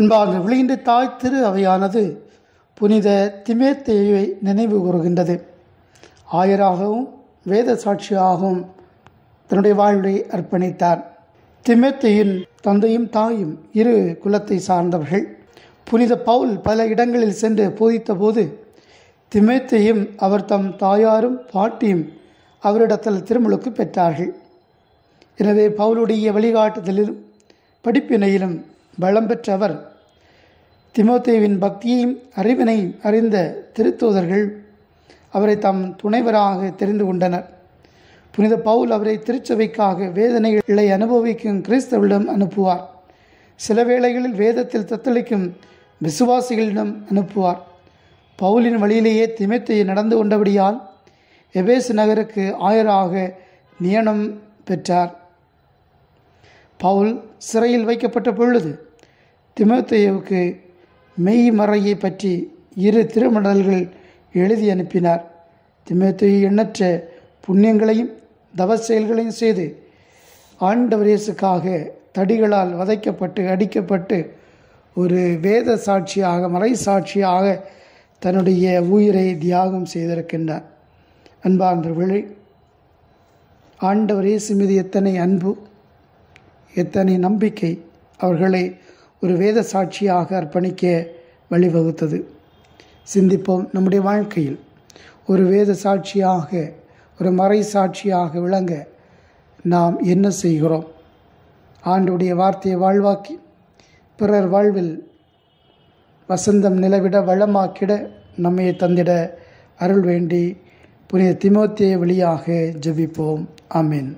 அன்பார்ந்த விளைந்த தாய் திரு அவையானது புனித திமோத்தேயுவை நினைவு கூறுகின்றது. ஆயராகவும் வேத சாட்சியாகவும் தன்னுடைய வாழ்வை அர்ப்பணித்தார். திமோத்தேயுவின் தந்தையும் தாயும் இரு குலத்தை சார்ந்தவர்கள். புனித பவுல் பல இடங்களில் சென்று போதித்த போது திமோத்தேயும் அவர் தம் தாயாரும் பாட்டியும் அவரிடத்தில் திருமுழுக்கு பெற்றார்கள். எனவே பவுலுடைய வழிகாட்டுதலிலும் படிப்பினையிலும் பலம் பெற்ற அவர் திமோத்தேயுவின் பக்தியையும் அறிவினையும் அறிந்த திருத்தூதர்கள் அவரை தம் துணைவராக தெரிந்து கொண்டனர். புனித பவுல் அவரை திருச்சபைக்காக வேதனைகளை அனுபவிக்கும் கிறிஸ்தவர்களிடம் அனுப்புவார். சில வேளைகளில் வேதத்தில் தத்தளிக்கும் விசுவாசிகளிடம் அனுப்புவார். பவுலின் வழியிலேயே திமோத்தேயு நடந்து கொண்டபடியால் எபேசு நகருக்கு ஆயராக நியமனம் பெற்றார். பவுல் சிறையில் வைக்கப்பட்ட பொழுது திமோத்தேயுவுக்கு மெய்மறையை பற்றி 2 திருமடல்கள் எழுதி அனுப்பினார். திமோத்தேயு எண்ணற்ற புண்ணியங்களையும் தவ செயல்களையும் செய்து ஆண்டவர் இயேசுக்காக தடிகளால் வதைக்கப்பட்டு அடிக்கப்பட்டு ஒரு வேத சாட்சியாக மறை சாட்சியாக தன்னுடைய உயிரை தியாகம் செய்திருக்கின்றார். அன்பார்ந்தவர்களே, ஆண்டவர் இயேசு மீது எத்தனை அன்பு, எத்தனை நம்பிக்கை அவர்களை ஒரு வேத சாட்சியாக அர்ப்பணிக்க வழிவகுத்தது. சிந்திப்போம். நம்முடைய வாழ்க்கையில் ஒரு வேத சாட்சியாக, ஒரு மறை சாட்சியாக விளங்க நாம் என்ன செய்கிறோம்? ஆண்டவருடைய வார்த்தையை வாழ்வாக்கி பிறர் வாழ்வில் வசந்தம் நிலவிட வளமாக்கிட நம்மை தந்திட அருள் வேண்டி புனித திமோத்தேயு வழியாக ஜெபிப்போம். ஆமென்.